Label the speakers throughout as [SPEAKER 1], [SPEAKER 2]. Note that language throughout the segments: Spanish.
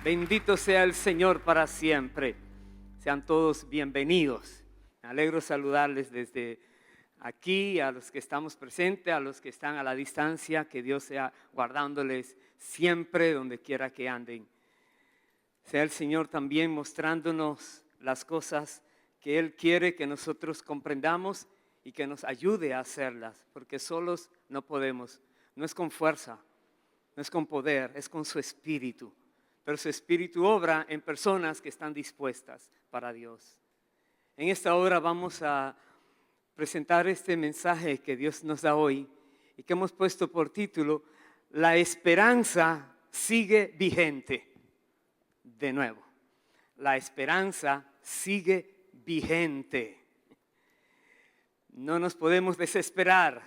[SPEAKER 1] Bendito sea el Señor para siempre. Sean todos bienvenidos. Me alegro saludarles desde aquí, a los que estamos presentes, a los que están a la distancia. Que Dios sea guardándoles siempre donde quiera que anden. Sea el Señor también mostrándonos las cosas que Él quiere que nosotros comprendamos y que nos ayude a hacerlas, porque solos no podemos. No es con fuerza, no es con poder, es con su Espíritu. Pero su Espíritu obra en personas que están dispuestas para Dios. En esta hora vamos a presentar este mensaje que Dios nos da hoy y que hemos puesto por título: La esperanza sigue vigente. De nuevo, la esperanza sigue vigente. No nos podemos desesperar.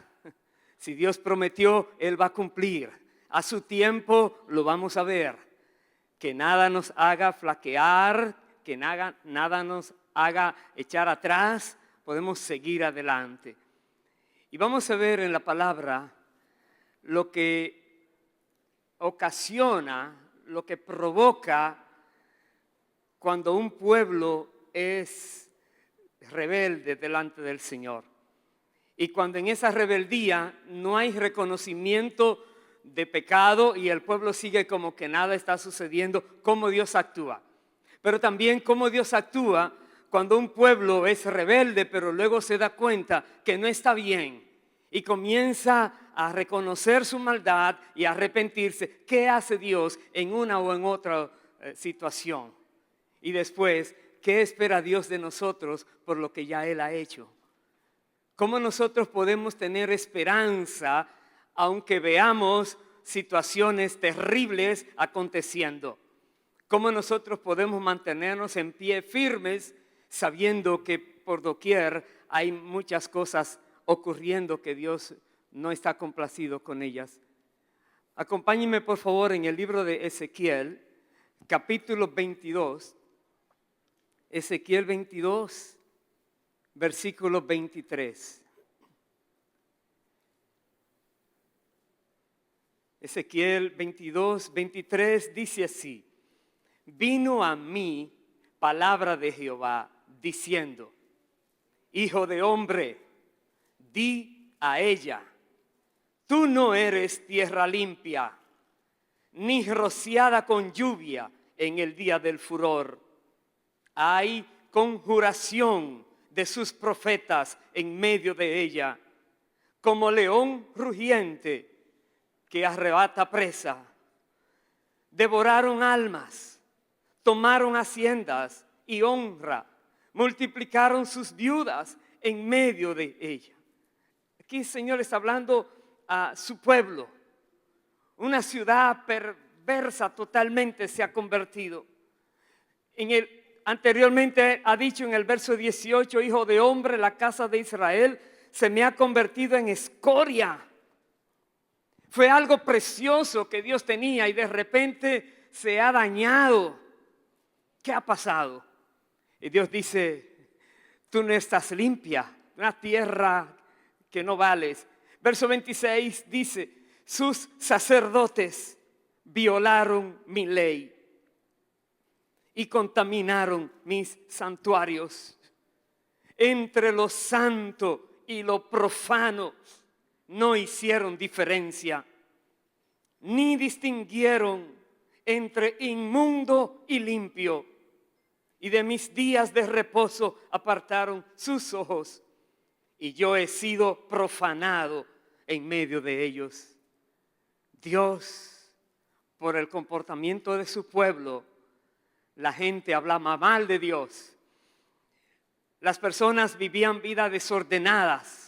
[SPEAKER 1] Si Dios prometió, Él va a cumplir. A su tiempo lo vamos a ver. Que nada nos haga flaquear, que nada nos haga echar atrás, podemos seguir adelante. Y vamos a ver en la palabra lo que ocasiona, lo que provoca cuando un pueblo es rebelde delante del Señor. Y cuando en esa rebeldía no hay reconocimiento de pecado y el pueblo sigue como que nada está sucediendo, cómo Dios actúa. Pero también cómo Dios actúa cuando un pueblo es rebelde, pero luego se da cuenta que no está bien y comienza a reconocer su maldad y a arrepentirse. ¿Qué hace Dios en una o en otra situación? Y después, ¿qué espera Dios de nosotros por lo que ya Él ha hecho? ¿Cómo nosotros podemos tener esperanza aunque veamos situaciones terribles aconteciendo? ¿Cómo nosotros podemos mantenernos en pie firmes sabiendo que por doquier hay muchas cosas ocurriendo que Dios no está complacido con ellas? Acompáñenme por favor en el libro de Ezequiel, capítulo 22. Ezequiel 22, versículo 23. Ezequiel 22, 23 dice así: Vino a mí palabra de Jehová diciendo: Hijo de hombre, di a ella, tú no eres tierra limpia, ni rociada con lluvia en el día del furor. Hay conjuración de sus profetas en medio de ella, como león rugiente que arrebata presa. Devoraron almas, tomaron haciendas y honra, multiplicaron sus viudas en medio de ella. Aquí el Señor está hablando a su pueblo. Una ciudad perversa totalmente se ha convertido. Anteriormente ha dicho en el verso 18: Hijo de hombre, la casa de Israel se me ha convertido en escoria. Fue algo precioso que Dios tenía y de repente se ha dañado. ¿Qué ha pasado? Y Dios dice: tú no estás limpia, una tierra que no vales. Verso 26 dice: sus sacerdotes violaron mi ley y contaminaron mis santuarios. Entre lo santo y lo profano no hicieron diferencia, ni distinguieron entre inmundo y limpio, y de mis días de reposo apartaron sus ojos, y yo he sido profanado en medio de ellos. Dios, por el comportamiento de su pueblo, la gente hablaba mal de Dios. Las personas vivían vidas desordenadas.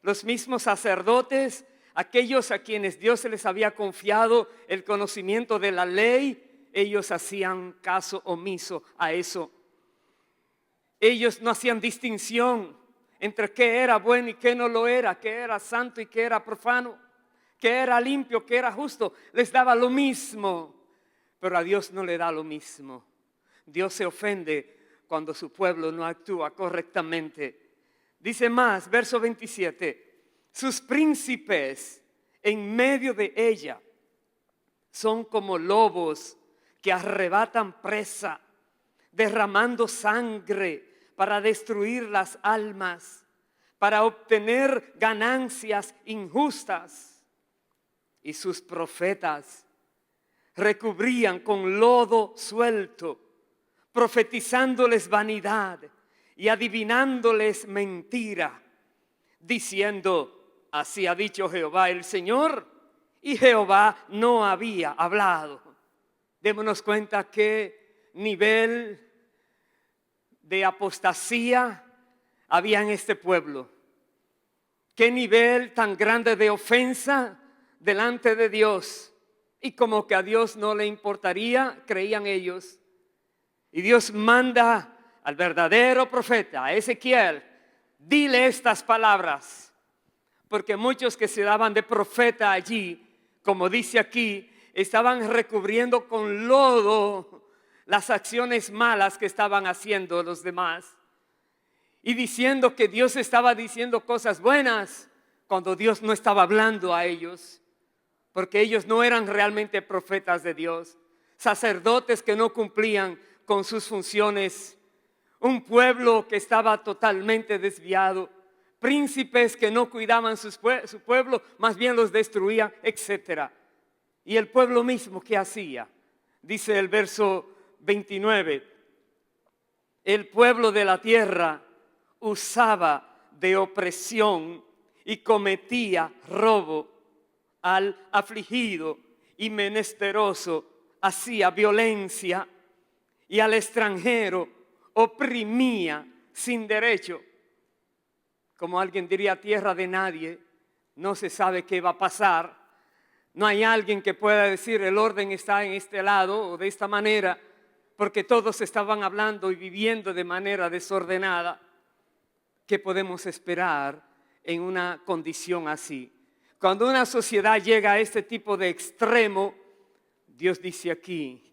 [SPEAKER 1] Los mismos sacerdotes, aquellos a quienes Dios se les había confiado el conocimiento de la ley, ellos hacían caso omiso a eso. Ellos no hacían distinción entre qué era bueno y qué no lo era, qué era santo y qué era profano, qué era limpio, qué era justo. Les daba lo mismo, pero a Dios no le da lo mismo. Dios se ofende cuando su pueblo no actúa correctamente. Dice más, verso 27, sus príncipes en medio de ella son como lobos que arrebatan presa, derramando sangre para destruir las almas, para obtener ganancias injustas. Y sus profetas recubrían con lodo suelto, profetizándoles vanidad y adivinándoles mentira, diciendo: así ha dicho Jehová el Señor, y Jehová no había hablado. Démonos cuenta qué nivel de apostasía había en este pueblo, qué nivel tan grande de ofensa delante de Dios, y como que a Dios no le importaría, creían ellos. Y Dios manda al verdadero profeta, a Ezequiel: dile estas palabras, porque muchos que se daban de profeta allí, como dice aquí, estaban recubriendo con lodo las acciones malas que estaban haciendo los demás, y diciendo que Dios estaba diciendo cosas buenas cuando Dios no estaba hablando a ellos, porque ellos no eran realmente profetas de Dios, sacerdotes que no cumplían con sus funciones, un pueblo que estaba totalmente desviado, príncipes que no cuidaban su pueblo, más bien los destruían, etc. Y el pueblo mismo, ¿qué hacía? Dice el verso 29, el pueblo de la tierra usaba de opresión y cometía robo al afligido y menesteroso, hacía violencia, y al extranjero oprimía sin derecho. Como alguien diría, tierra de nadie, no se sabe qué va a pasar. No hay alguien que pueda decir el orden está en este lado o de esta manera, porque todos estaban hablando y viviendo de manera desordenada. ¿Qué podemos esperar en una condición así? Cuando una sociedad llega a este tipo de extremo, Dios dice aquí: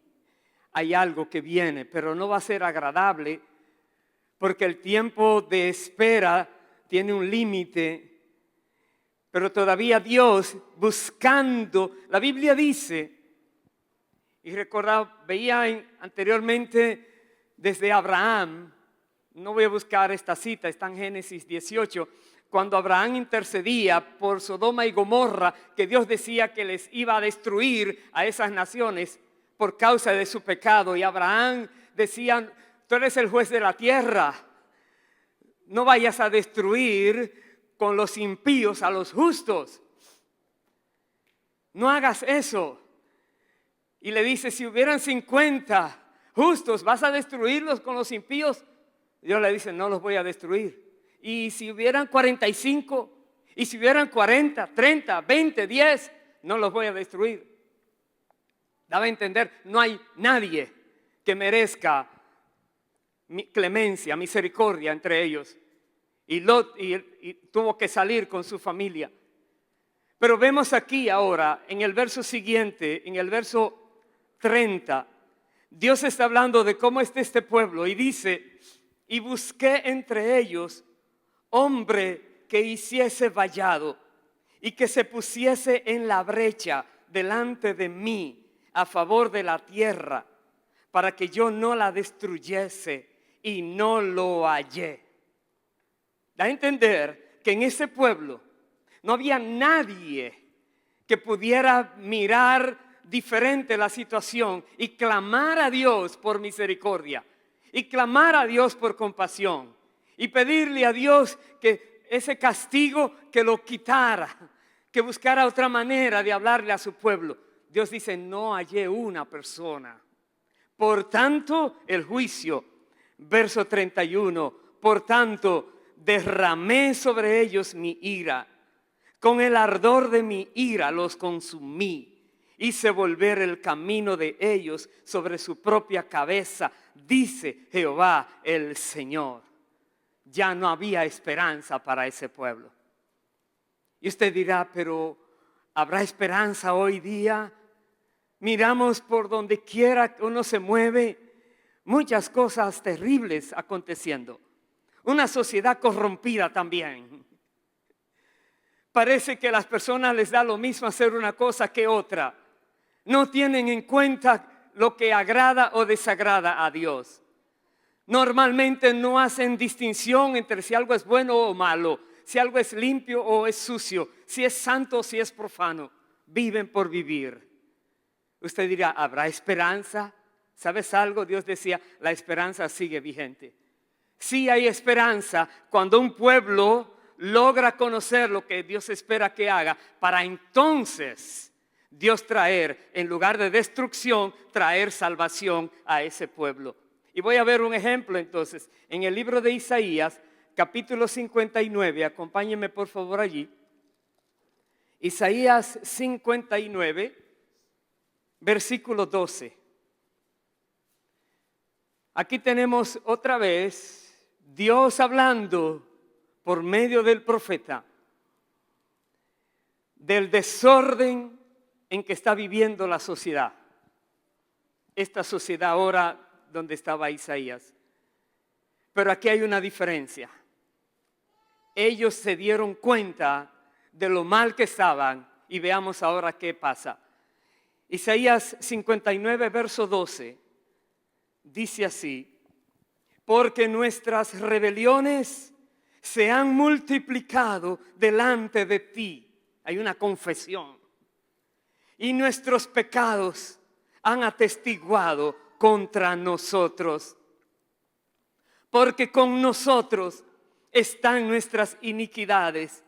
[SPEAKER 1] hay algo que viene, pero no va a ser agradable, porque el tiempo de espera tiene un límite. Pero todavía Dios buscando, la Biblia dice, y recordaba, veía anteriormente desde Abraham, no voy a buscar esta cita, está en Génesis 18, cuando Abraham intercedía por Sodoma y Gomorra, que Dios decía que les iba a destruir a esas naciones por causa de su pecado. Y Abraham decía: tú eres el juez de la tierra, no vayas a destruir con los impíos a los justos, no hagas eso. Y le dice: si hubieran 50 justos, ¿vas a destruirlos con los impíos? Dios le dice: no los voy a destruir. Y si hubieran 45, y si hubieran 40, 30, 20, 10, no los voy a destruir. Daba a entender, no hay nadie que merezca clemencia, misericordia entre ellos. Y Lot y tuvo que salir con su familia. Pero vemos aquí ahora, en el verso siguiente, en el verso 30, Dios está hablando de cómo está este pueblo y dice: y busqué entre ellos hombre que hiciese vallado y que se pusiese en la brecha delante de mí a favor de la tierra, para que yo no la destruyese, y no lo hallé. Da a entender que en ese pueblo no había nadie que pudiera mirar diferente la situación y clamar a Dios por misericordia, y clamar a Dios por compasión, y pedirle a Dios que ese castigo que lo quitara, que buscara otra manera de hablarle a su pueblo. Dios dice: no hallé una persona. Por tanto, el juicio, verso 31, por tanto, derramé sobre ellos mi ira, con el ardor de mi ira los consumí, hice volver el camino de ellos sobre su propia cabeza, dice Jehová el Señor. Ya no había esperanza para ese pueblo. Y usted dirá: pero ¿habrá esperanza hoy día? Miramos por donde quiera que uno se mueve, muchas cosas terribles aconteciendo. Una sociedad corrompida también. Parece que a las personas les da lo mismo hacer una cosa que otra. No tienen en cuenta lo que agrada o desagrada a Dios. Normalmente no hacen distinción entre si algo es bueno o malo, si algo es limpio o es sucio, si es santo o si es profano. Viven por vivir. Usted dirá, ¿habrá esperanza? ¿Sabes algo? Dios decía, la esperanza sigue vigente. Sí hay esperanza cuando un pueblo logra conocer lo que Dios espera que haga, para entonces Dios traer, en lugar de destrucción, traer salvación a ese pueblo. Y voy a ver un ejemplo entonces, en el libro de Isaías, capítulo 59, acompáñenme por favor allí. Isaías 59, versículo 12. Aquí tenemos otra vez Dios hablando por medio del profeta del desorden en que está viviendo la sociedad. Esta sociedad ahora donde estaba Isaías. Pero aquí hay una diferencia. Ellos se dieron cuenta de lo mal que estaban y veamos ahora qué pasa. Isaías 59, verso 12, dice así: porque nuestras rebeliones se han multiplicado delante de ti. Hay una confesión. Y nuestros pecados han atestiguado contra nosotros. Porque con nosotros están nuestras iniquidades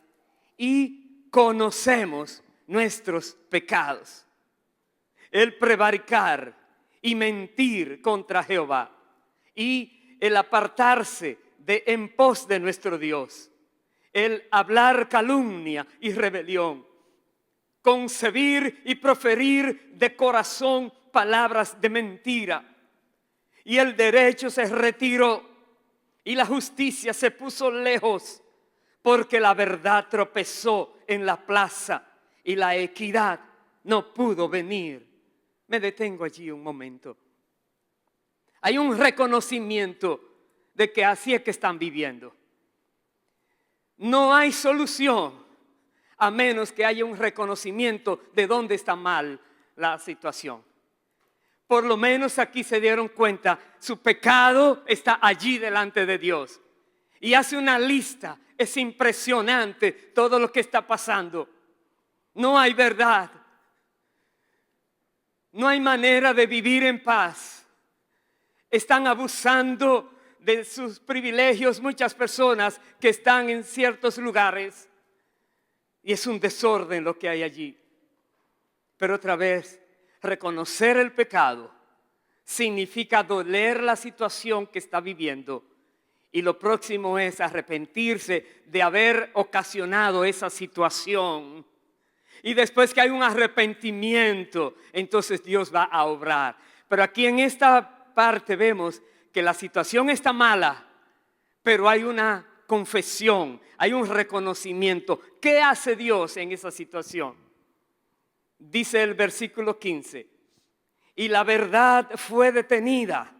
[SPEAKER 1] y conocemos nuestros pecados. El prevaricar y mentir contra Jehová y el apartarse de en pos de nuestro Dios, el hablar calumnia y rebelión, concebir y proferir de corazón palabras de mentira. Y el derecho se retiró y la justicia se puso lejos, porque la verdad tropezó en la plaza y la equidad no pudo venir. Me detengo allí un momento. Hay un reconocimiento de que así es que están viviendo. No hay solución a menos que haya un reconocimiento de dónde está mal la situación. Por lo menos aquí se dieron cuenta, su pecado está allí delante de Dios. Y hace una lista, es impresionante todo lo que está pasando. No hay verdad. No hay manera de vivir en paz. Están abusando de sus privilegios muchas personas que están en ciertos lugares. Y es un desorden lo que hay allí. Pero otra vez, reconocer el pecado significa doler la situación que está viviendo. Y lo próximo es arrepentirse de haber ocasionado esa situación. Y después que hay un arrepentimiento, entonces Dios va a obrar. Pero aquí en esta parte vemos que la situación está mala, pero hay una confesión, hay un reconocimiento. ¿Qué hace Dios en esa situación? Dice el versículo 15, y la verdad fue detenida,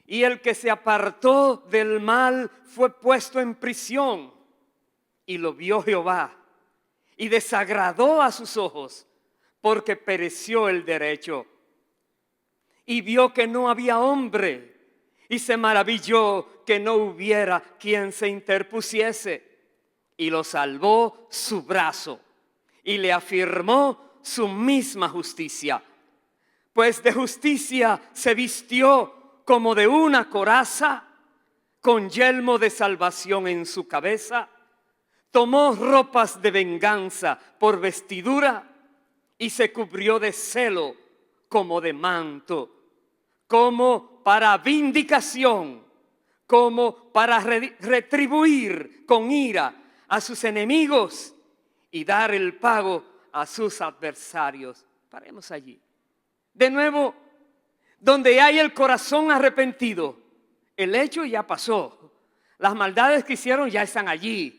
[SPEAKER 1] y el que se apartó del mal fue puesto en prisión, y lo vio Jehová, y desagradó a sus ojos, porque pereció el derecho. Y vio que no había hombre, y se maravilló que no hubiera quien se interpusiese, y lo salvó su brazo, y le afirmó su misma justicia. Pues de justicia se vistió como de una coraza, con yelmo de salvación en su cabeza. Tomó ropas de venganza por vestidura y se cubrió de celo como de manto, como para vindicación, como para retribuir con ira a sus enemigos y dar el pago a sus adversarios. Paremos allí. De nuevo, donde hay el corazón arrepentido, el hecho ya pasó. Las maldades que hicieron ya están allí.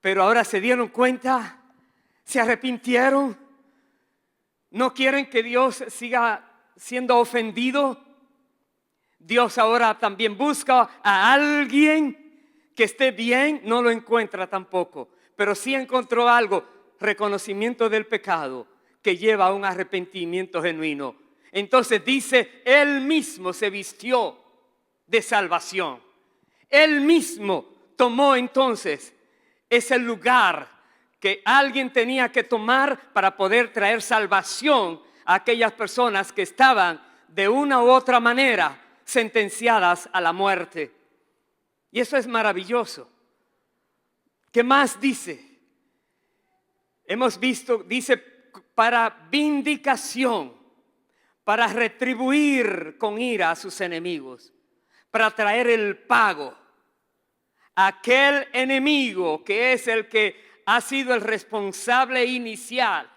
[SPEAKER 1] Pero ahora se dieron cuenta, se arrepintieron, no quieren que Dios siga siendo ofendido. Dios ahora también busca a alguien que esté bien, no lo encuentra tampoco, pero sí encontró algo, reconocimiento del pecado, que lleva a un arrepentimiento genuino. Entonces dice, Él mismo se vistió de salvación. Él mismo tomó entonces ese lugar que alguien tenía que tomar para poder traer salvación a aquellas personas que estaban de una u otra manera sentenciadas a la muerte. Y eso es maravilloso. ¿Qué más dice? Hemos visto, dice, para vindicación, para retribuir con ira a sus enemigos, para traer el pago. Aquel enemigo que es el que ha sido el responsable inicial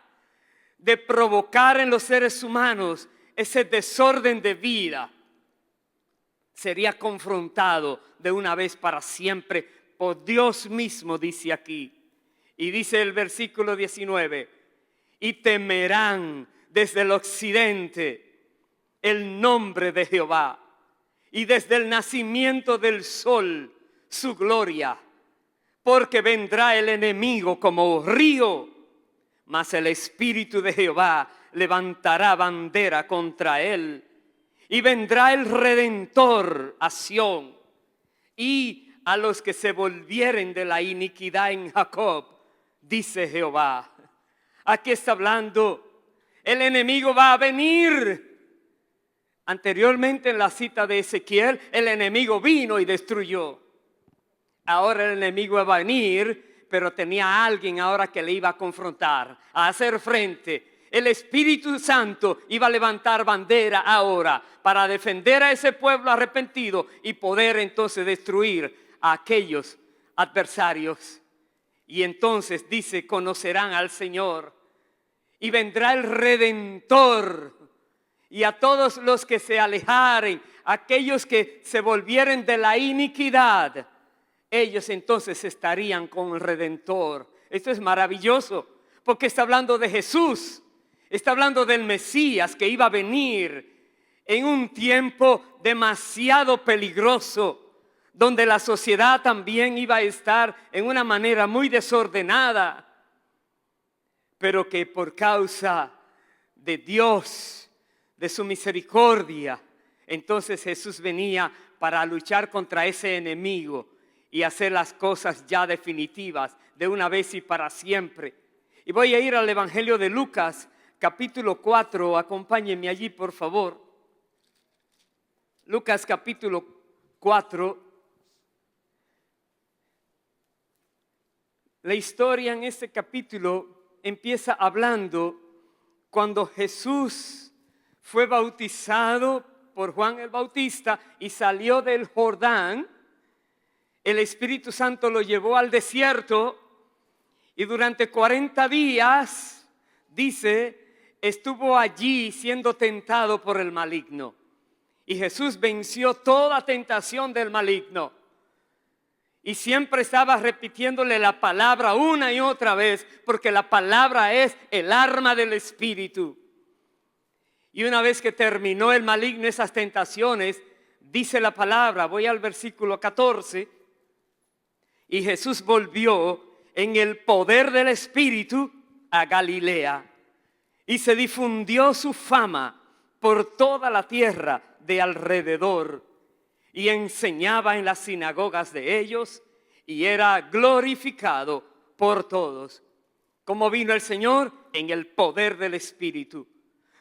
[SPEAKER 1] de provocar en los seres humanos ese desorden de vida, sería confrontado de una vez para siempre por Dios mismo, dice aquí. Y dice el versículo 19, y temerán desde el occidente el nombre de Jehová, y desde el nacimiento del sol su gloria, porque vendrá el enemigo como río, mas el Espíritu de Jehová levantará bandera contra él. Y vendrá el Redentor a Sión, y a los que se volvieren de la iniquidad en Jacob, dice Jehová. Aquí está hablando, el enemigo va a venir. Anteriormente en la cita de Ezequiel, el enemigo vino y destruyó. Ahora el enemigo va a venir, pero tenía a alguien ahora que le iba a confrontar, a hacer frente. El Espíritu Santo iba a levantar bandera ahora para defender a ese pueblo arrepentido y poder entonces destruir a aquellos adversarios. Y entonces dice, conocerán al Señor y vendrá el Redentor. Y a todos los que se alejaren, aquellos que se volvieren de la iniquidad, ellos entonces estarían con el Redentor. Esto es maravilloso porque está hablando de Jesús. Está hablando del Mesías que iba a venir en un tiempo demasiado peligroso, donde la sociedad también iba a estar en una manera muy desordenada, pero que por causa de Dios, de su misericordia, entonces Jesús venía para luchar contra ese enemigo y hacer las cosas ya definitivas de una vez y para siempre. Y voy a ir al Evangelio de Lucas, capítulo 4, acompáñenme allí por favor. Lucas capítulo 4. La historia en este capítulo empieza hablando cuando Jesús fue bautizado por Juan el Bautista y salió del Jordán. El Espíritu Santo lo llevó al desierto y durante 40 días, dice, estuvo allí siendo tentado por el maligno. Y Jesús venció toda tentación del maligno. Y siempre estaba repitiéndole la palabra una y otra vez, porque la palabra es el arma del Espíritu. Y una vez que terminó el maligno esas tentaciones, dice la palabra, voy al versículo 14, y Jesús volvió en el poder del Espíritu a Galilea, y se difundió su fama por toda la tierra de alrededor, y enseñaba en las sinagogas de ellos, y era glorificado por todos. ¿Cómo vino el Señor? En el poder del Espíritu.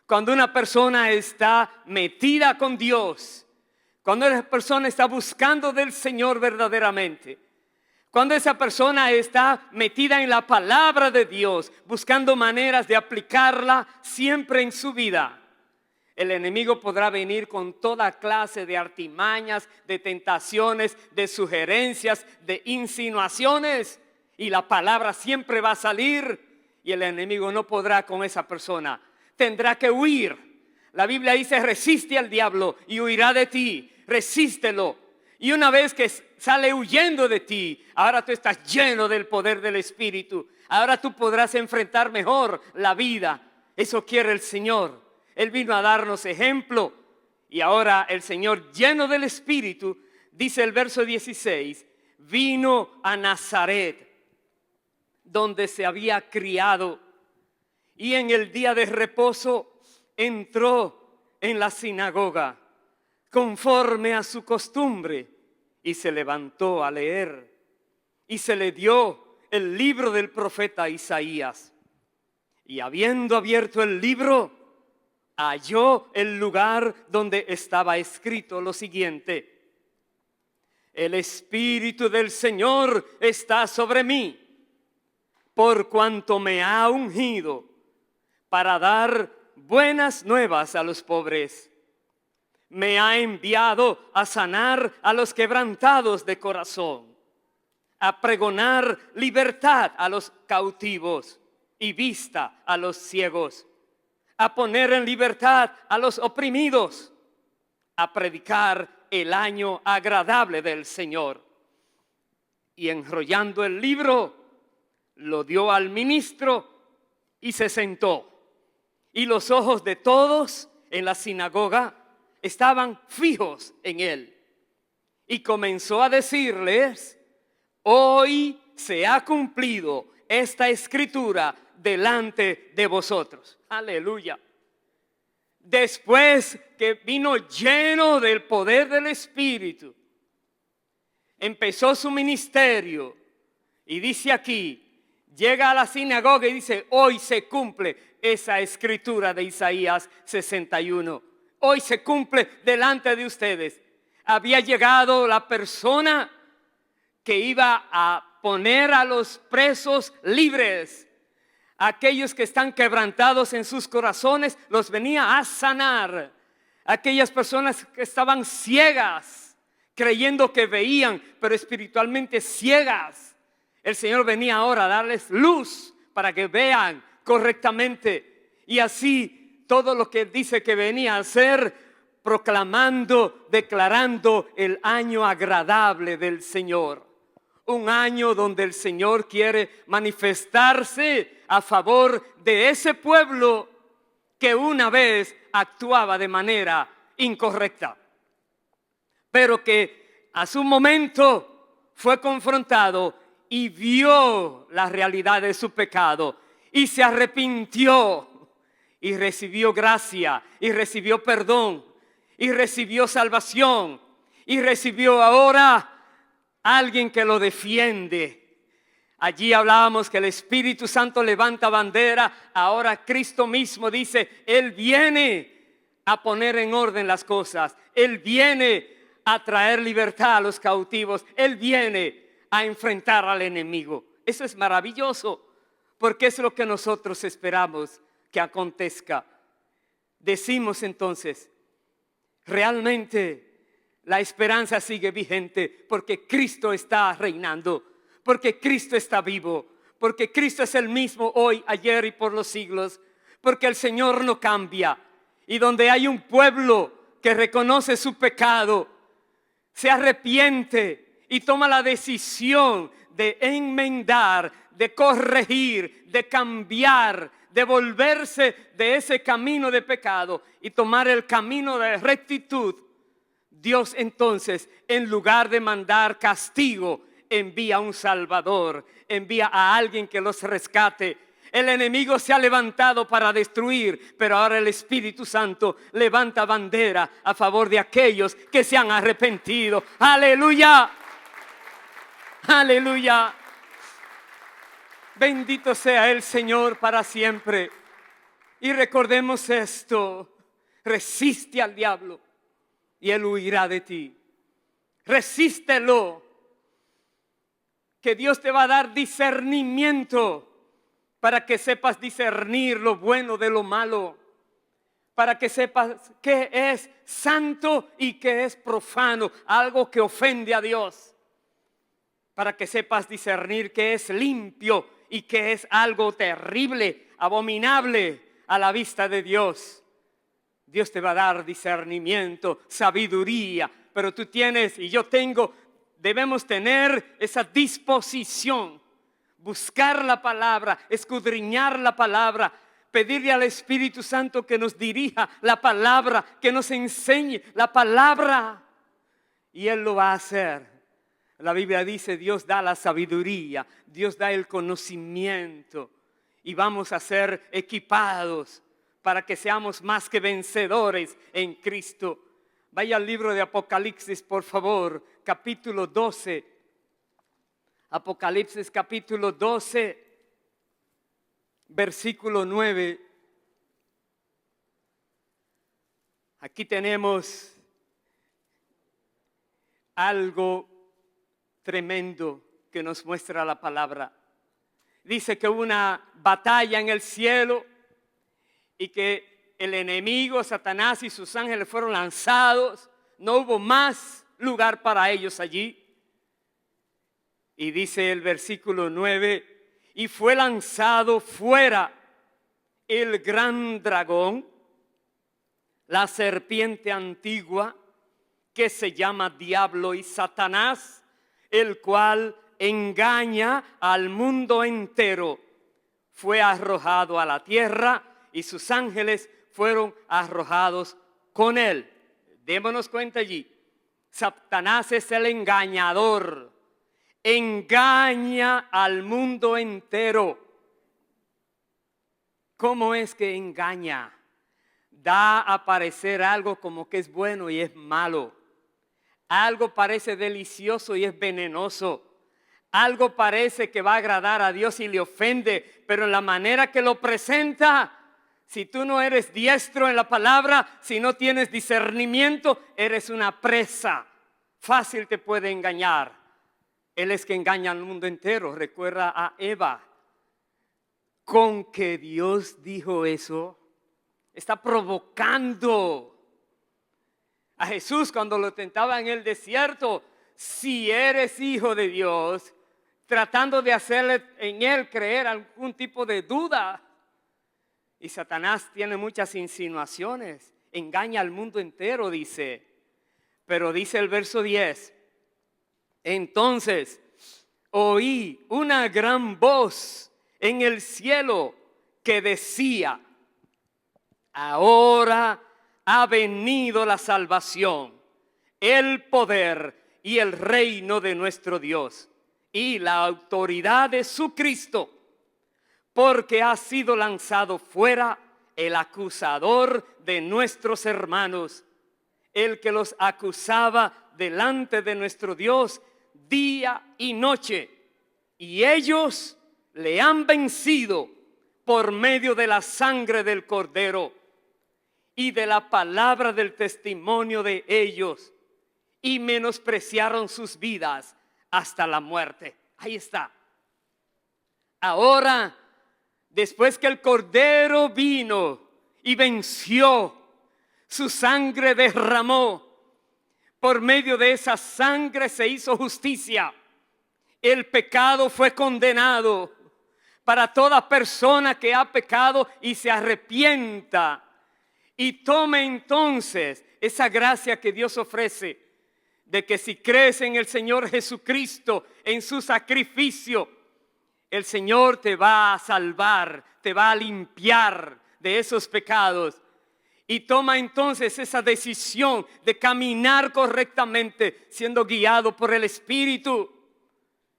[SPEAKER 1] Cuando una persona está metida con Dios, cuando esa persona está buscando del Señor verdaderamente, cuando esa persona está metida en la palabra de Dios, buscando maneras de aplicarla siempre en su vida, el enemigo podrá venir con toda clase de artimañas, de tentaciones, de sugerencias, de insinuaciones, y la palabra siempre va a salir y el enemigo no podrá con esa persona. Tendrá que huir. La Biblia dice, resiste al diablo y huirá de ti. Resístelo. Y una vez que sale huyendo de ti, ahora tú estás lleno del poder del Espíritu. Ahora tú podrás enfrentar mejor la vida. Eso quiere el Señor. Él vino a darnos ejemplo. Y ahora el Señor, lleno del Espíritu, dice el verso 16, vino a Nazaret, donde se había criado. Y en el día de reposo entró en la sinagoga conforme a su costumbre y se levantó a leer. Y se le dio el libro del profeta Isaías. Y habiendo abierto el libro, halló el lugar donde estaba escrito lo siguiente: el Espíritu del Señor está sobre mí, por cuanto me ha ungido para dar buenas nuevas a los pobres. Me ha enviado a sanar a los quebrantados de corazón, a pregonar libertad a los cautivos y vista a los ciegos, a poner en libertad a los oprimidos, a predicar el año agradable del Señor. Y enrollando el libro, lo dio al ministro y se sentó. Y los ojos de todos en la sinagoga estaban fijos en él. Y comenzó a decirles: hoy se ha cumplido esta escritura delante de vosotros. Aleluya. Después que vino lleno del poder del Espíritu, empezó su ministerio. Y dice aquí, llega a la sinagoga y dice: hoy se cumple esa escritura de Isaías 61. Hoy se cumple delante de ustedes. Había llegado la persona que iba a poner a los presos libres. Aquellos que están quebrantados en sus corazones, los venía a sanar. Aquellas personas que estaban ciegas, creyendo que veían, pero espiritualmente ciegas, el Señor venía ahora a darles luz para que vean correctamente. Y así todo lo que dice que venía a hacer, proclamando, declarando el año agradable del Señor. Un año donde el Señor quiere manifestarse a favor de ese pueblo que una vez actuaba de manera incorrecta, pero que a su momento fue confrontado y vio la realidad de su pecado y se arrepintió y recibió gracia y recibió perdón y recibió salvación y recibió ahora alguien que lo defiende. Allí hablábamos que el Espíritu Santo levanta bandera. Ahora Cristo mismo dice: Él viene a poner en orden las cosas. Él viene a traer libertad a los cautivos. Él viene a enfrentar al enemigo. Eso es maravilloso, porque es lo que nosotros esperamos que acontezca. Decimos entonces, realmente la esperanza sigue vigente porque Cristo está reinando, porque Cristo está vivo, porque Cristo es el mismo hoy, ayer y por los siglos, porque el Señor no cambia. Y donde hay un pueblo que reconoce su pecado, se arrepiente y toma la decisión de enmendar, de corregir, de cambiar, de volverse de ese camino de pecado y tomar el camino de rectitud, Dios entonces, en lugar de mandar castigo, envía un Salvador, envía a alguien que los rescate. El enemigo se ha levantado para destruir, pero ahora el Espíritu Santo levanta bandera a favor de aquellos que se han arrepentido. ¡Aleluya! ¡Aleluya! Bendito sea el Señor para siempre. Y recordemos esto: resiste al diablo y él huirá de ti. Resístelo, que Dios te va a dar discernimiento para que sepas discernir lo bueno de lo malo, para que sepas qué es santo y qué es profano, algo que ofende a Dios, para que sepas discernir qué es limpio y qué es algo terrible, abominable a la vista de Dios. Dios te va a dar discernimiento, sabiduría, pero tú tienes y yo tengo, debemos tener esa disposición, buscar la palabra, escudriñar la palabra, pedirle al Espíritu Santo que nos dirija la palabra, que nos enseñe la palabra, y Él lo va a hacer. La Biblia dice: Dios da la sabiduría, Dios da el conocimiento, y vamos a ser equipados para que seamos más que vencedores en Cristo. Vaya al libro de Apocalipsis, por favor, capítulo 12. Apocalipsis capítulo 12, versículo 9. Aquí tenemos algo tremendo que nos muestra la palabra. Dice que hubo una batalla en el cielo y que el enemigo, Satanás y sus ángeles fueron lanzados. No hubo más lugar para ellos allí. Y dice el versículo 9, y fue lanzado fuera el gran dragón, la serpiente antigua, que se llama Diablo y Satanás, el cual engaña al mundo entero. Fue arrojado a la tierra y sus ángeles fueron arrojados con él. Démonos cuenta allí, Satanás es el engañador. Engaña al mundo entero. ¿Cómo es que engaña? Da a parecer algo como que es bueno y es malo. Algo parece delicioso y es venenoso. Algo parece que va a agradar a Dios y le ofende, pero en la manera que lo presenta, si tú no eres diestro en la palabra, si no tienes discernimiento, eres una presa. Fácil te puede engañar. Él es que engaña al mundo entero. Recuerda a Eva. Con que Dios dijo eso, está provocando a Jesús cuando lo tentaba en el desierto. Si eres hijo de Dios, tratando de hacerle en él creer algún tipo de duda. Y Satanás tiene muchas insinuaciones. Engaña al mundo entero, dice. Pero dice el verso 10. Entonces oí una gran voz en el cielo que decía: ahora ha venido la salvación, el poder y el reino de nuestro Dios y la autoridad de su Cristo, porque ha sido lanzado fuera el acusador de nuestros hermanos, el que los acusaba delante de nuestro Dios día y noche, y ellos le han vencido por medio de la sangre del Cordero y de la palabra del testimonio de ellos, y menospreciaron sus vidas hasta la muerte. Ahí está. Ahora, después que el Cordero vino y venció, su sangre derramó. Por medio de esa sangre se hizo justicia. El pecado fue condenado para toda persona que ha pecado y se arrepienta y tome entonces esa gracia que Dios ofrece de que si crees en el Señor Jesucristo, en su sacrificio, el Señor te va a salvar, te va a limpiar de esos pecados. Y toma entonces esa decisión de caminar correctamente, siendo guiado por el Espíritu.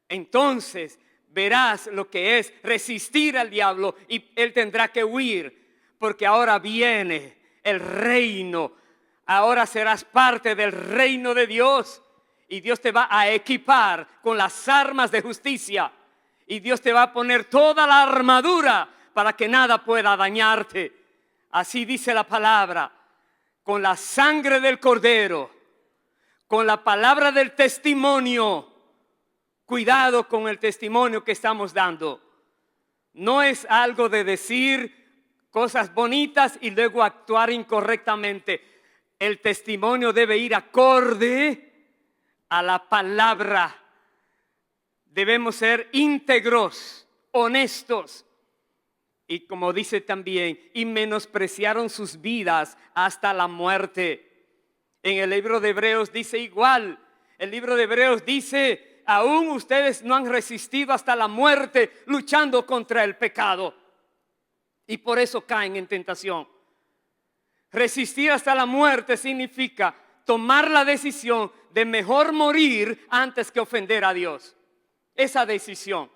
[SPEAKER 1] Entonces verás lo que es resistir al diablo y él tendrá que huir, porque ahora viene el reino. Ahora serás parte del reino de Dios y Dios te va a equipar con las armas de justicia. Y Dios te va a poner toda la armadura para que nada pueda dañarte. Así dice la palabra, con la sangre del Cordero, con la palabra del testimonio. Cuidado con el testimonio que estamos dando. No es algo de decir cosas bonitas y luego actuar incorrectamente. El testimonio debe ir acorde a la palabra. Debemos ser íntegros, honestos. Y como dice también, y menospreciaron sus vidas hasta la muerte. En el libro de Hebreos dice igual. El libro de Hebreos dice, aún ustedes no han resistido hasta la muerte luchando contra el pecado. Y por eso caen en tentación. Resistir hasta la muerte significa tomar la decisión de mejor morir antes que ofender a Dios. Esa decisión.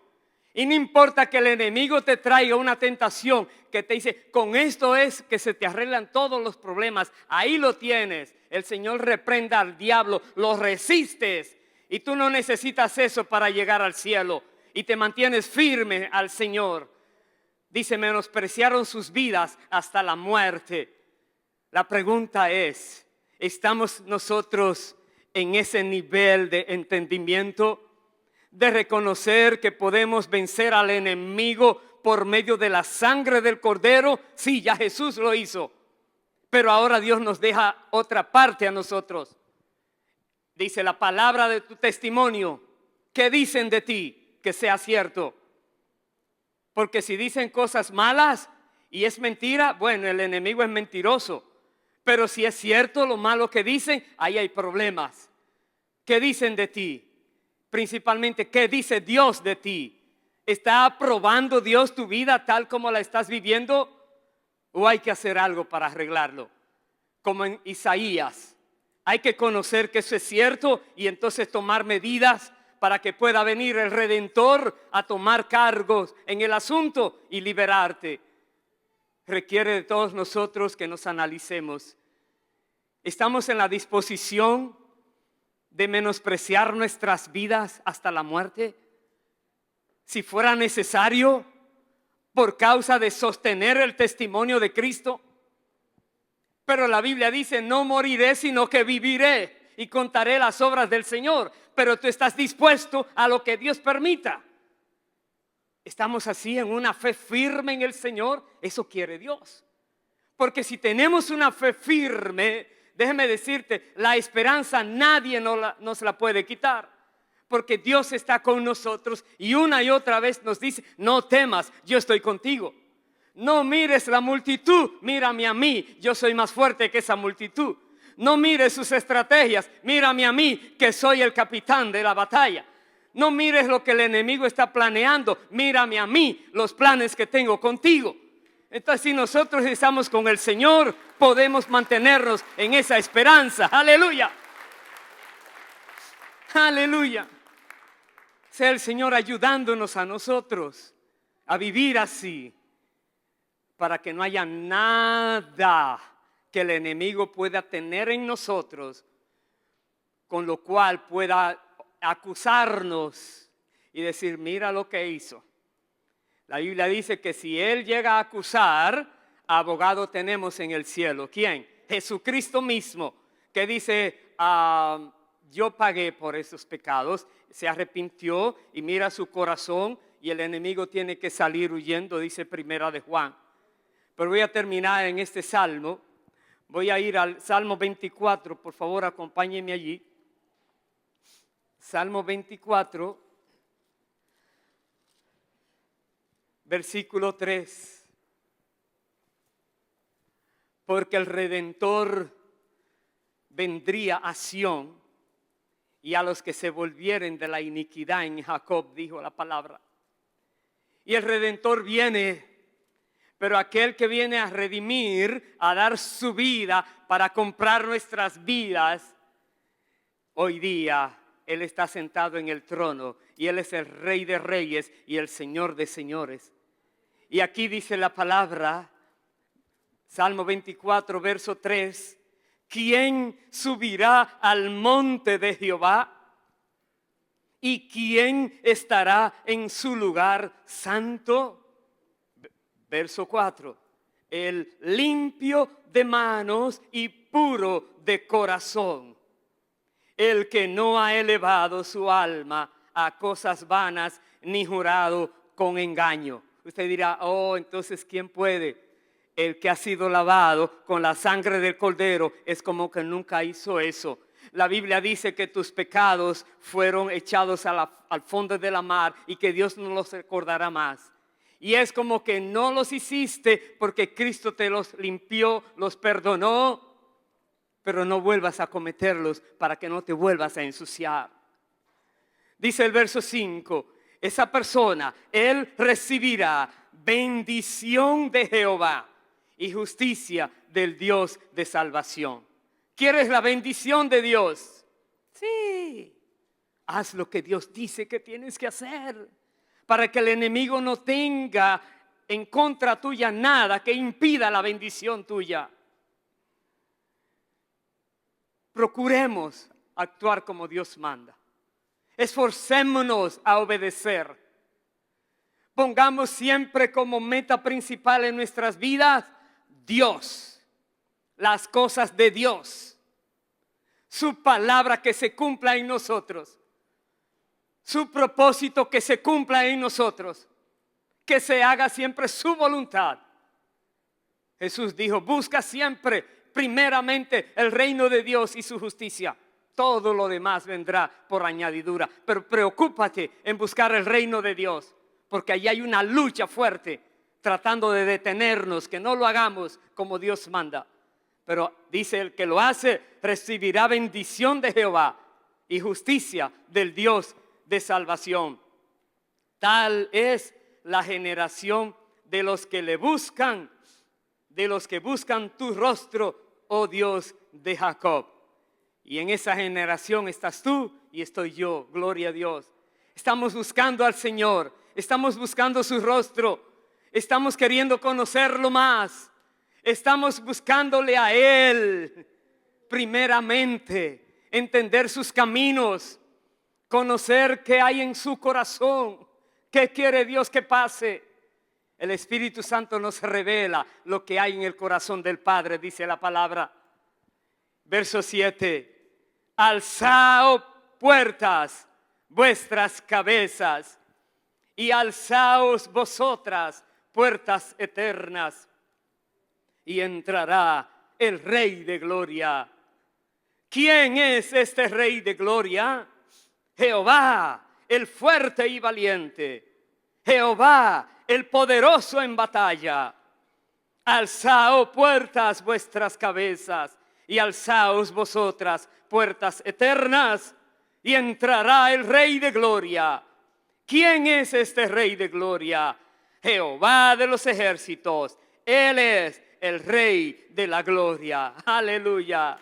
[SPEAKER 1] Y no importa que el enemigo te traiga una tentación que te dice, con esto es que se te arreglan todos los problemas. Ahí lo tienes. El Señor reprenda al diablo, lo resistes. Y tú no necesitas eso para llegar al cielo. Y te mantienes firme al Señor. Dice, menospreciaron sus vidas hasta la muerte. La pregunta es, ¿estamos nosotros en ese nivel de entendimiento? De reconocer que podemos vencer al enemigo por medio de la sangre del Cordero. Sí, ya Jesús lo hizo. Pero ahora Dios nos deja otra parte a nosotros. Dice la palabra de tu testimonio. ¿Qué dicen de ti? Que sea cierto. Porque si dicen cosas malas y es mentira, bueno, el enemigo es mentiroso. Pero si es cierto lo malo que dicen, ahí hay problemas. ¿Qué dicen de ti? Principalmente, ¿qué dice Dios de ti? ¿Está aprobando Dios tu vida tal como la estás viviendo? ¿O hay que hacer algo para arreglarlo? Como en Isaías, hay que conocer que eso es cierto y entonces tomar medidas para que pueda venir el Redentor a tomar cargos en el asunto y liberarte. Requiere de todos nosotros que nos analicemos. ¿Estamos en la disposición de menospreciar nuestras vidas hasta la muerte? Si fuera necesario, por causa de sostener el testimonio de Cristo. Pero la Biblia dice, no moriré, sino que viviré y contaré las obras del Señor. Pero tú estás dispuesto a lo que Dios permita. ¿Estamos así en una fe firme en el Señor? Eso quiere Dios. Porque si tenemos una fe firme, déjeme decirte, la esperanza nadie nos la puede quitar. Porque Dios está con nosotros y una y otra vez nos dice, no temas, yo estoy contigo. No mires la multitud, mírame a mí, yo soy más fuerte que esa multitud. No mires sus estrategias, mírame a mí, que soy el capitán de la batalla. No mires lo que el enemigo está planeando, mírame a mí, los planes que tengo contigo. Entonces, si nosotros estamos con el Señor, podemos mantenernos en esa esperanza. Aleluya. Aleluya. Sea el Señor ayudándonos a nosotros a vivir así, para que no haya nada que el enemigo pueda tener en nosotros, con lo cual pueda acusarnos y decir, mira lo que hizo. La Biblia dice que si él llega a acusar, abogado tenemos en el cielo. ¿Quién? Jesucristo mismo, que dice, yo pagué por esos pecados, se arrepintió y mira su corazón y el enemigo tiene que salir huyendo, dice Primera de Juan. Pero voy a terminar en este salmo. Voy a ir al Salmo 24, por favor acompáñenme allí. Salmo 24, versículo 3. Porque el Redentor vendría a Sión y a los que se volvieren de la iniquidad en Jacob, dijo la palabra. Y el Redentor viene. Pero aquel que viene a redimir, a dar su vida para comprar nuestras vidas, hoy día Él está sentado en el trono y Él es el Rey de Reyes y el Señor de Señores. Y aquí dice la palabra, Salmo 24, verso 3, ¿quién subirá al monte de Jehová? ¿Y quién estará en su lugar santo? Verso 4, el limpio de manos y puro de corazón, el que no ha elevado su alma a cosas vanas ni jurado con engaño. Usted dirá, oh, entonces ¿quién puede? El que ha sido lavado con la sangre del Cordero es como que nunca hizo eso. La Biblia dice que tus pecados fueron echados al fondo de la mar y que Dios no los recordará más. Y es como que no los hiciste porque Cristo te los limpió, los perdonó, pero no vuelvas a cometerlos para que no te vuelvas a ensuciar. Dice el verso 5, esa persona, él recibirá bendición de Jehová y justicia del Dios de salvación. ¿Quieres la bendición de Dios? Sí. Haz lo que Dios dice que tienes que hacer. para que el enemigo no tenga en contra tuya nada que impida la bendición tuya. Procuremos actuar como Dios manda. Esforcémonos a obedecer. Pongamos siempre como meta principal en nuestras vidas Dios, las cosas de Dios, su palabra que se cumpla en nosotros, su propósito que se cumpla en nosotros, que se haga siempre su voluntad. Jesús dijo, busca siempre primeramente el reino de Dios y su justicia. Todo lo demás vendrá por añadidura, pero preocúpate en buscar el reino de Dios, porque allí hay una lucha fuerte tratando de detenernos, que no lo hagamos como Dios manda. Pero dice, el que lo hace recibirá bendición de Jehová y justicia del Dios de salvación. Tal es la generación de los que le buscan, de los que buscan tu rostro, oh Dios de Jacob. Y en esa generación estás tú y estoy yo, gloria a Dios. Estamos buscando al Señor, estamos buscando su rostro, estamos queriendo conocerlo más, estamos buscándole a Él primeramente, entender sus caminos, conocer qué hay en su corazón, qué quiere Dios que pase. El Espíritu Santo nos revela lo que hay en el corazón del Padre, dice la palabra. Verso 7. Alzaos puertas vuestras cabezas y alzaos vosotras puertas eternas y entrará el Rey de Gloria. ¿Quién es este Rey de Gloria? Jehová, el fuerte y valiente. Jehová, el poderoso en batalla. Alzaos puertas vuestras cabezas y alzaos vosotras puertas eternas y entrará el Rey de Gloria. ¿Quién es este Rey de Gloria? Jehová de los ejércitos. Él es el Rey de la Gloria. Aleluya.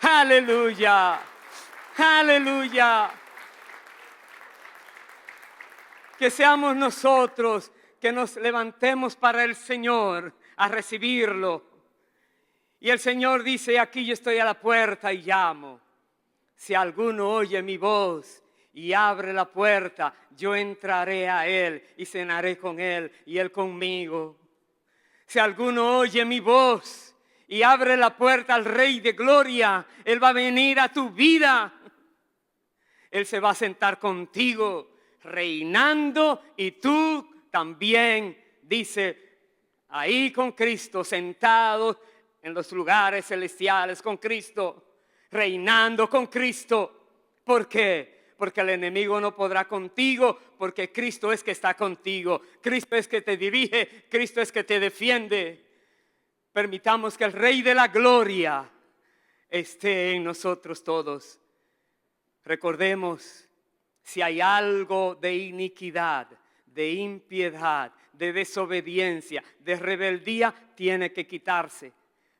[SPEAKER 1] Aleluya. Aleluya. Que seamos nosotros que nos levantemos para el Señor a recibirlo. Y el Señor dice, aquí yo estoy a la puerta y llamo. Si alguno oye mi voz y abre la puerta, yo entraré a él y cenaré con él y él conmigo. Si alguno oye mi voz y abre la puerta al Rey de Gloria, Él va a venir a tu vida. Él se va a sentar contigo, reinando, y tú también, dice, ahí con Cristo, sentados en los lugares celestiales con Cristo, reinando con Cristo. ¿Por qué? Porque el enemigo no podrá contigo, porque Cristo es que está contigo, Cristo es que te dirige, Cristo es que te defiende. Permitamos que el Rey de la Gloria esté en nosotros todos. Recordemos, si hay algo de iniquidad, de impiedad, de desobediencia, de rebeldía, tiene que quitarse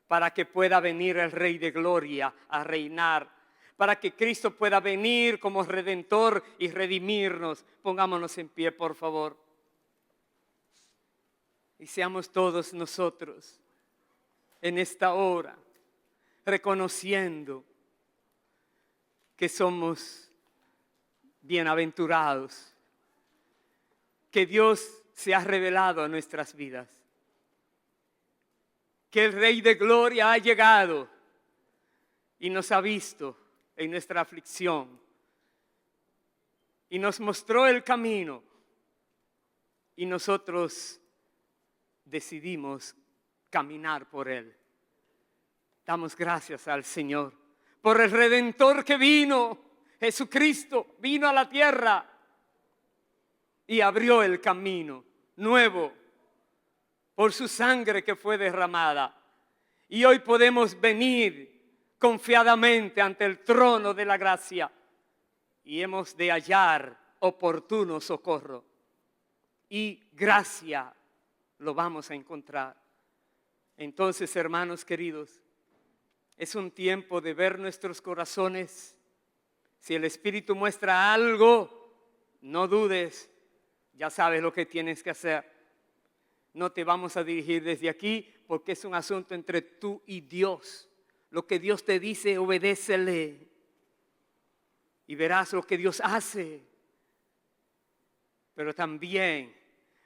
[SPEAKER 1] para que pueda venir el Rey de Gloria a reinar, para que Cristo pueda venir como Redentor y redimirnos. Pongámonos en pie, por favor. Y seamos todos nosotros en esta hora reconociendo que somos bienaventurados, que Dios se ha revelado a nuestras vidas, que el Rey de Gloria ha llegado y nos ha visto en nuestra aflicción y nos mostró el camino, y nosotros decidimos caminar por Él. Damos gracias al Señor por el Redentor que vino. Jesucristo vino a la tierra y abrió el camino nuevo por su sangre que fue derramada. Y hoy podemos venir confiadamente ante el trono de la gracia y hemos de hallar oportuno socorro. Y gracia lo vamos a encontrar. Entonces, hermanos queridos, es un tiempo de ver nuestros corazones. Si el Espíritu muestra algo, no dudes, Ya sabes lo que tienes que hacer. No te vamos a dirigir desde aquí porque es un asunto entre tú y Dios. Lo que Dios te dice, obedécele. Y verás lo que Dios hace. Pero también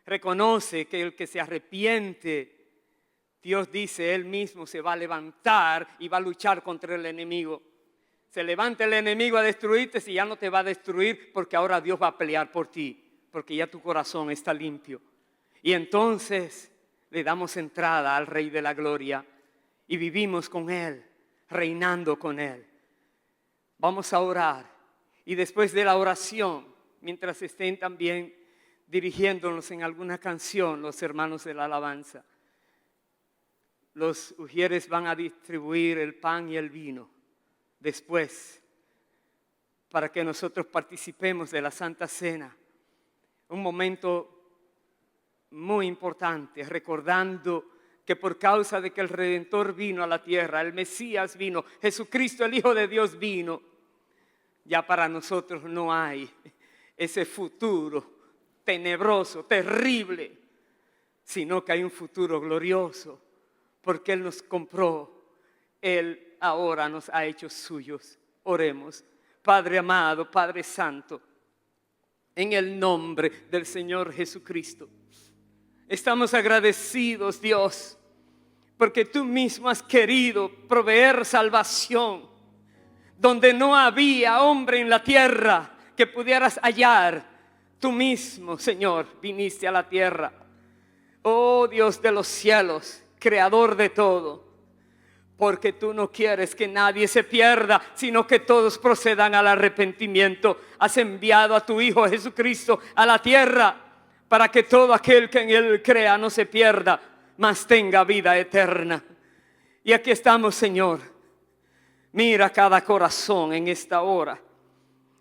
[SPEAKER 1] reconoce que el que se arrepiente, Dios dice, Él mismo se va a levantar y va a luchar contra el enemigo. Se levanta el enemigo a destruirte, si ya no te va a destruir, porque ahora Dios va a pelear por ti, porque ya tu corazón está limpio. Y entonces le damos entrada al Rey de la Gloria y vivimos con Él, reinando con Él. Vamos a orar y después de la oración, mientras estén también dirigiéndonos en alguna canción los hermanos de la alabanza, los ujieres van a distribuir el pan y el vino después para que nosotros participemos de la Santa Cena. Un momento muy importante, recordando que por causa de que el Redentor vino a la tierra, el Mesías vino, Jesucristo el Hijo de Dios vino, ya para nosotros no hay ese futuro tenebroso, terrible, sino que hay un futuro glorioso, porque Él nos compró, Él ahora nos ha hecho suyos. Oremos. Padre amado, Padre santo, en el nombre del Señor Jesucristo, estamos agradecidos, Dios, porque tú mismo has querido proveer salvación donde no había hombre en la tierra que pudieras hallar. Tú mismo, Señor, viniste a la tierra. Oh Dios de los cielos, creador de todo, porque tú no quieres que nadie se pierda, sino que todos procedan al arrepentimiento. Has enviado a tu Hijo Jesucristo a la tierra para que todo aquel que en Él crea no se pierda, mas tenga vida eterna. Y aquí estamos, Señor. Mira cada corazón en esta hora.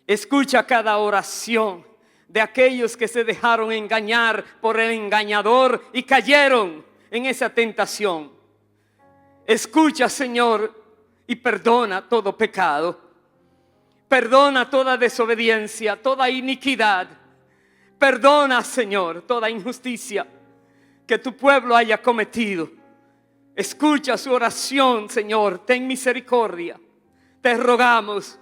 [SPEAKER 1] Escucha cada oración de aquellos que se dejaron engañar por el engañador y cayeron en esa tentación. Escucha, Señor, y perdona todo pecado. Perdona toda desobediencia, toda iniquidad. Perdona, Señor, toda injusticia que tu pueblo haya cometido. Escucha su oración, Señor, ten misericordia. Te rogamos,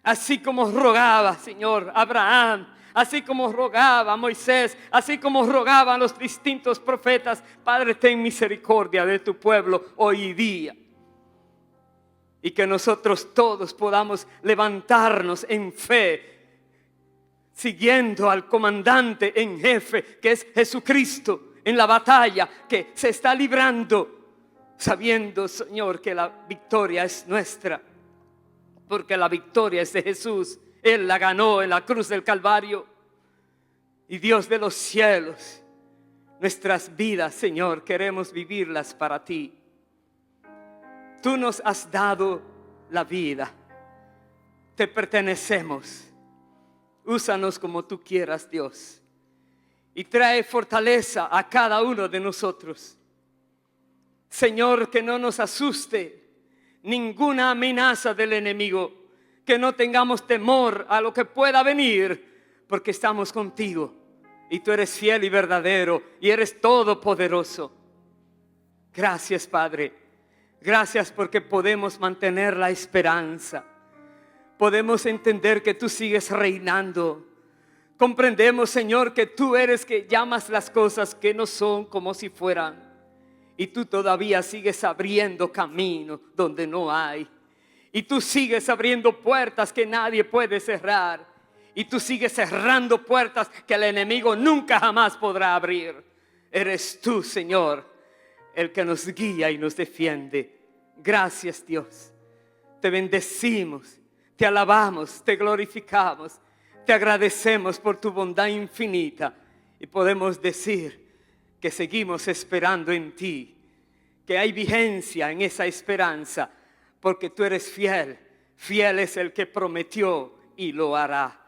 [SPEAKER 1] así como rogaba, Señor, Abraham, así como rogaba Moisés, así como rogaban los distintos profetas. Padre, ten misericordia de tu pueblo hoy día. Y que nosotros todos podamos levantarnos en fe, siguiendo al comandante en jefe, que es Jesucristo, en la batalla que se está librando, sabiendo, Señor, que la victoria es nuestra, porque la victoria es de Jesús. Él la ganó en la cruz del Calvario. Y Dios de los cielos, nuestras vidas, Señor, queremos vivirlas para ti. Tú nos has dado la vida, te pertenecemos. Úsanos como tú quieras, Dios, y trae fortaleza a cada uno de nosotros. Señor, que no nos asuste ninguna amenaza del enemigo, que no tengamos temor a lo que pueda venir, porque estamos contigo y tú eres fiel y verdadero y eres todopoderoso. Gracias, Padre. Gracias porque podemos mantener la esperanza. Podemos entender que tú sigues reinando. Comprendemos, Señor, que tú eres que llamas las cosas que no son como si fueran. Y tú todavía sigues abriendo camino donde no hay. Y tú sigues abriendo puertas que nadie puede cerrar. Y tú sigues cerrando puertas que el enemigo nunca jamás podrá abrir. Eres tú, Señor, el que nos guía y nos defiende. Gracias, Dios. Te bendecimos, te alabamos, te glorificamos. Te agradecemos por tu bondad infinita. Y podemos decir que seguimos esperando en ti, que hay vigencia en esa esperanza, porque tú eres fiel. Fiel es el que prometió y lo hará.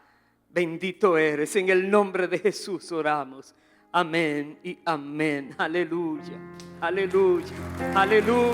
[SPEAKER 1] Bendito eres. En el nombre de Jesús oramos. Amén y amén. Aleluya. Aleluya. Aleluya.